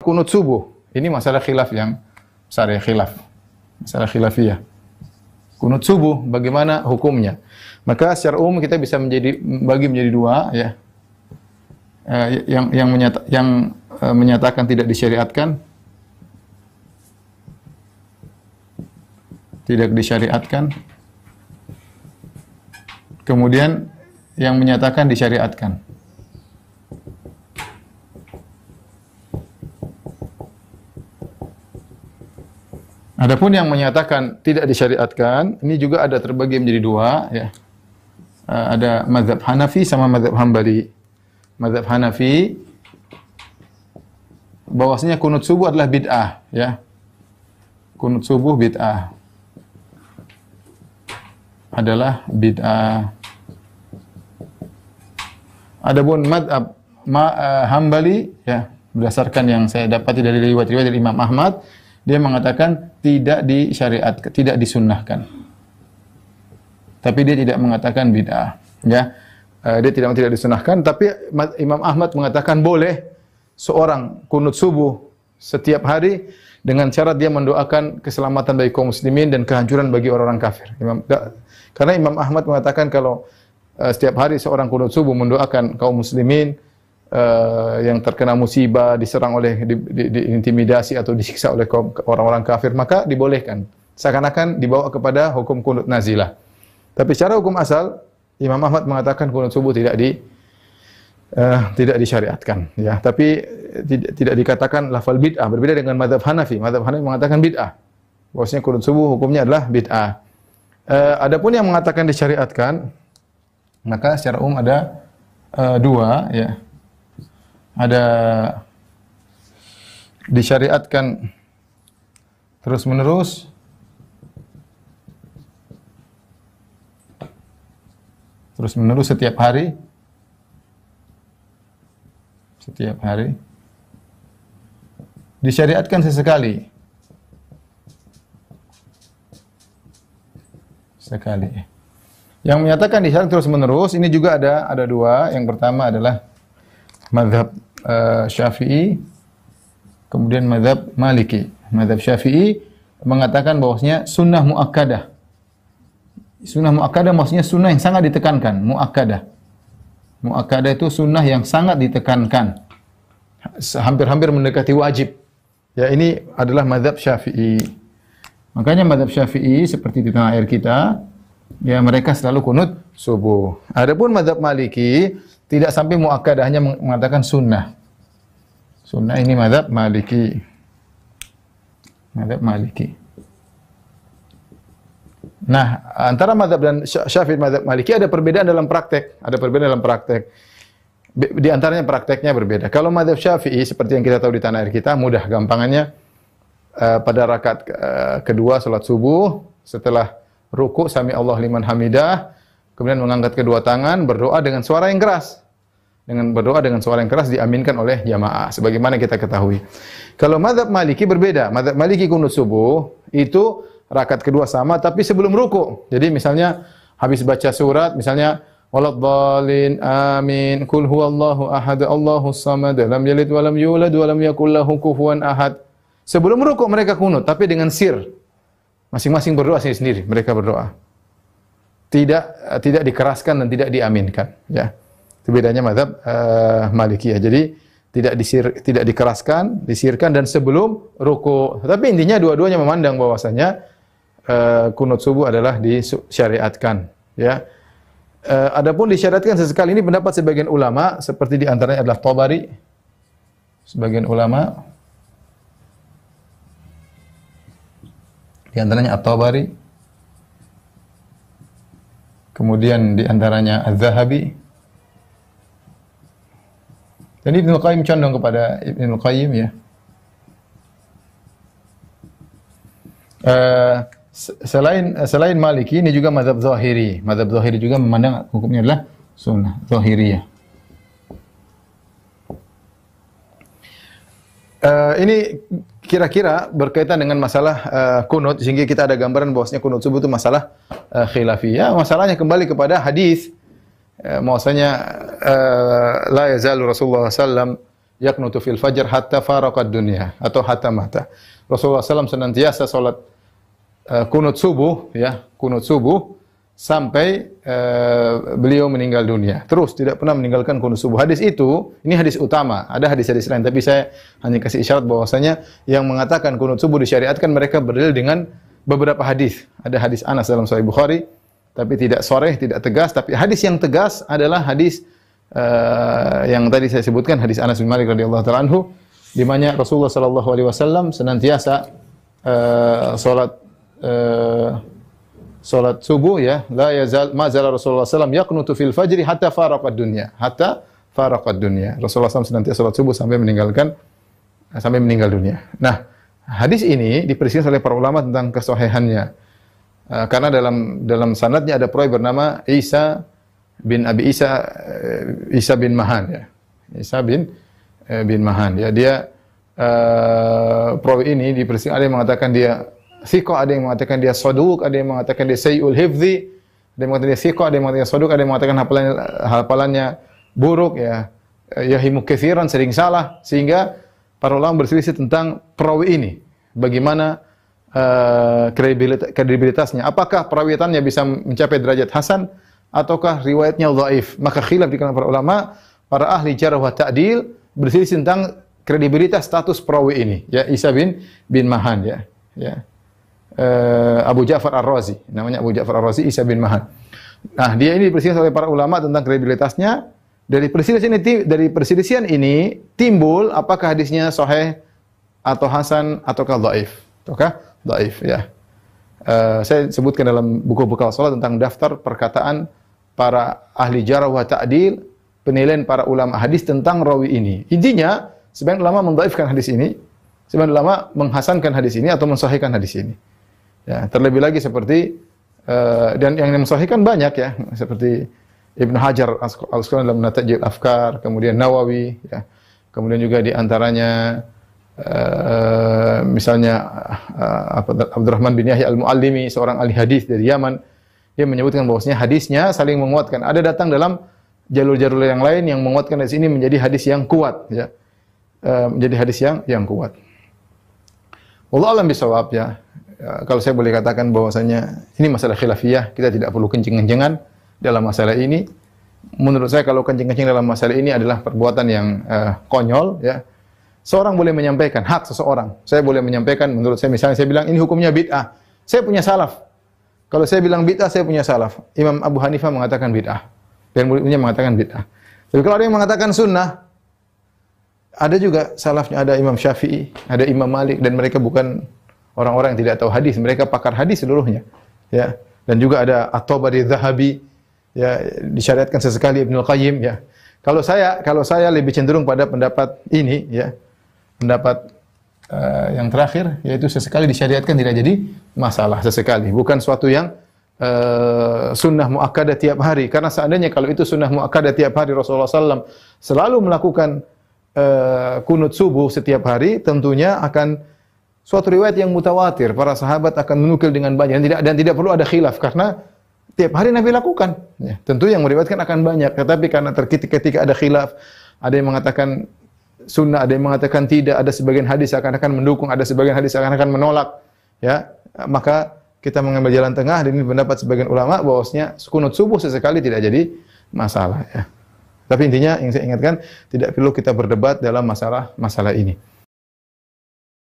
kunut subuh. Ini masalah khilaf yang besar ya, masalah khilafiyah. Kunut subuh bagaimana hukumnya? Maka secara umum kita bisa bagi menjadi dua ya. Yang menyatakan tidak disyariatkan, kemudian yang menyatakan disyariatkan. Adapun yang menyatakan tidak disyariatkan, ini juga ada terbagi menjadi dua ya. Ada mazhab Hanafi sama mazhab Hambali. Mazhab Hanafi bahwasanya kunut subuh adalah bid'ah ya. Kunut subuh bid'ah. Adalah bid'ah. Adapun mazhab Hambali ya, berdasarkan yang saya dapati dari riwayat-riwayat dari Imam Ahmad, dia mengatakan tidak disyariatkan, tidak disunnahkan. Tapi dia tidak mengatakan bid'ah, ya. Dia tidak disunnahkan, tapi Imam Ahmad mengatakan boleh seorang kunut subuh setiap hari dengan syarat dia mendoakan keselamatan bagi kaum muslimin dan kehancuran bagi orang-orang kafir. Karena Imam Ahmad mengatakan kalau setiap hari seorang kunut subuh mendoakan kaum muslimin yang terkena musibah, diserang oleh diintimidasi atau disiksa oleh orang-orang kafir, maka dibolehkan. Seakan-akan dibawa kepada hukum kunut nazilah. Tapi secara hukum asal, Imam Ahmad mengatakan kunut subuh tidak disyariatkan. Ya, tapi tidak dikatakan lafal bid'ah. Berbeda dengan mazhab Hanafi. Mazhab Hanafi mengatakan bid'ah. Bahwasanya kunut subuh hukumnya adalah bid'ah. Adapun yang mengatakan disyariatkan, maka secara umum ada dua, ya. Ada disyariatkan terus-menerus, setiap hari, disyariatkan sesekali, Yang menyatakan disyariatkan terus-menerus ini juga ada dua. Yang pertama adalah mazhab Syafi'i, kemudian mazhab Maliki. Mazhab Syafi'i mengatakan bahwasanya sunnah muakkadah. Sunnah muakkadah maksudnya sunnah yang sangat ditekankan, muakkadah. Muakkadah itu sunnah yang sangat ditekankan. Hampir-hampir mendekati wajib. Ya, ini adalah mazhab Syafi'i. Makanya mazhab Syafi'i seperti di tanah air kita, ya mereka selalu kunut subuh. Adapun mazhab Maliki tidak sampai muakkadah, hanya mengatakan sunnah. Sunnah ini mazhab Maliki. Mazhab Maliki. Nah, antara mazhab dan Syafi'i mazhab Maliki ada perbedaan dalam praktek. Di antaranya prakteknya berbeda. Kalau mazhab Syafi'i seperti yang kita tahu di tanah air kita, mudah gampangannya pada rakaat kedua salat subuh setelah ruku sami Allah liman hamidah, kemudian mengangkat kedua tangan, berdoa dengan suara yang keras. Diaminkan oleh jamaah sebagaimana kita ketahui. Kalau mazhab Maliki berbeda. Mazhab Maliki kunut subuh itu rakaat kedua sama tapi sebelum ruku. Jadi misalnya habis baca surat, misalnya waladhdallin amin, qul huwallahu ahad, Allahus samad, lam yalid wa lam yulad wa lam yakul lahu kufuwan ahad. Sebelum ruku mereka kunut tapi dengan sir. Masing-masing berdoa sendiri, mereka berdoa. Tidak dikeraskan dan tidak diaminkan, ya. Itu bedanya mazhab Malikiyah. Jadi tidak dikeraskan, disirkan dan sebelum ruku. Tapi intinya dua-duanya memandang bahwasanya kunut subuh adalah disyariatkan, ya. Adapun disyariatkan sesekali ini pendapat sebagian ulama seperti di antaranya adalah Tabari. Sebagian ulama di antaranya At-Tabari. Kemudian di antaranya Az-Zahabi. Dan Ibnu Qayyim condong kepada Ibnu Qayyim, ya. Selain Maliki, ini juga mazhab Zahiri. Mazhab Zahiri juga memandang hukumnya adalah sunnah Zahiriyah. Ini kira-kira berkaitan dengan masalah kunut, sehingga kita ada gambaran bahwasanya kunut subuh itu masalah khilafiyah. Masalahnya kembali kepada hadis. Maksudnya la yazalu Rasulullah sallam yaqnutu fil fajr hatta faraqad dunya atau hatta mata. Rasulullah SAW senantiasa salat kunut subuh ya, kunut subuh sampai beliau meninggal dunia. Terus tidak pernah meninggalkan kunut subuh. Hadis itu, ini hadis utama. Ada hadis-hadis lain, tapi saya hanya kasih isyarat bahwasanya yang mengatakan kunut subuh disyariatkan mereka berdalil dengan beberapa hadis. Ada hadis Anas dalam Sahih Bukhari, tapi tidak sharih, tidak tegas. Tapi hadis yang tegas adalah hadis yang tadi saya sebutkan, hadis Anas bin Malik radhiyallahu taala anhu, di mana Rasulullah sallallahu alaihi wasallam senantiasa salat subuh ya, la yazal ma zala Rasulullah sallallahu yaqnutu fil fajri hatta faraqad dunya, hatta faraqad dunya. Rasulullah SAW senantiasa salat subuh sampai meninggal dunia. Nah, hadis ini diperselisihkan oleh para ulama tentang kesahihannya. Karena dalam sanadnya ada perawi bernama Isa bin Abi Isa, Isa bin Mahan ya. Isa bin Mahan ya. Dia perawi ini diperselisihkan, ada yang mengatakan dia thiqah, ada yang mengatakan dia saduq, ada yang mengatakan dia sayyul hifzi, ada yang mengatakan dia thiqah, ada yang mengatakan saduq, ada yang mengatakan hafalannya buruk ya. Yahimu katsiran, sering salah, sehingga para ulama berselisih tentang perawi ini. Bagaimana kredibilitasnya? Apakah perawitannya bisa mencapai derajat hasan ataukah riwayatnya dhaif? Maka khilaf di kalangan para ulama, para ahli jarh wa ta'dil berselisih tentang kredibilitas status perawi ini, ya, Isa bin Mahan ya. Ya. Abu Ja'far Ar-Razi, namanya Abu Ja'far Ar-Razi, Isa bin Mahan. Nah, dia ini diperselisihkan oleh para ulama tentang kredibilitasnya. Dari perselisihan ini timbul apakah hadisnya sahih atau hasan ataukah dhaif. Ataukah dhaif ya. Saya sebutkan dalam buku bekal salat tentang daftar perkataan para ahli jarh wa ta'dil, penilaian para ulama hadis tentang rawi ini. Intinya, sebagian ulama mendhaifkan hadis ini, sebagian ulama menghasankan hadis ini atau mensahihkan hadis ini. Ya, terlebih lagi seperti dan yang mensahihkan banyak ya, seperti Ibnu Hajar Al-Asqalani dalam Natajil Afkar, kemudian Nawawi ya. Kemudian juga di antaranya misalnya Abdurrahman bin Yahya Al-Muallimi, seorang ahli hadis dari Yaman, dia menyebutkan bahwasanya hadisnya saling menguatkan. Ada datang dalam jalur-jalur yang lain yang menguatkan hadis ini menjadi hadis yang kuat ya. Menjadi hadis yang kuat. Wallahu a'lam bishawab ya. Kalau saya boleh katakan bahwasanya ini masalah khilafiyah, kita tidak perlu kencing-kencengan dalam masalah ini. Menurut saya kalau kencing-kencing dalam masalah ini adalah perbuatan yang konyol ya. Seorang boleh menyampaikan hak seseorang. Saya boleh menyampaikan, menurut saya misalnya saya bilang ini hukumnya bid'ah. Saya punya salaf. Kalau saya bilang bid'ah, saya punya salaf. Imam Abu Hanifah mengatakan bid'ah dan murid-muridnya mengatakan bid'ah. Tapi kalau ada yang mengatakan sunnah, ada juga salafnya, ada Imam Syafi'i, ada Imam Malik, dan mereka bukan orang-orang yang tidak tahu hadis, mereka pakar hadis seluruhnya. Ya. Dan juga ada At-Tabari, Dzahabi, ya, disyariatkan sesekali Ibnu Qayyim ya. Kalau saya lebih cenderung pada pendapat ini ya. Pendapat yang terakhir yaitu sesekali disyariatkan tidak jadi masalah, sesekali, bukan suatu yang sunnah muakkadah tiap hari. Karena seandainya kalau itu sunnah muakkadah tiap hari, Rasulullah SAW selalu melakukan kunut subuh setiap hari, tentunya akan suatu riwayat yang mutawatir, para sahabat akan menukil dengan banyak dan tidak perlu ada khilaf karena tiap hari Nabi lakukan. Ya, tentu yang meriwayatkan akan banyak, tetapi karena ketika ada khilaf, ada yang mengatakan sunnah, ada yang mengatakan tidak, ada sebagian hadis akan mendukung, ada sebagian hadis akan menolak. Ya, maka kita mengambil jalan tengah, dan ini pendapat sebagian ulama bahwasanya kunut subuh sesekali tidak jadi masalah. Ya. Tapi intinya yang saya ingatkan, tidak perlu kita berdebat dalam masalah ini.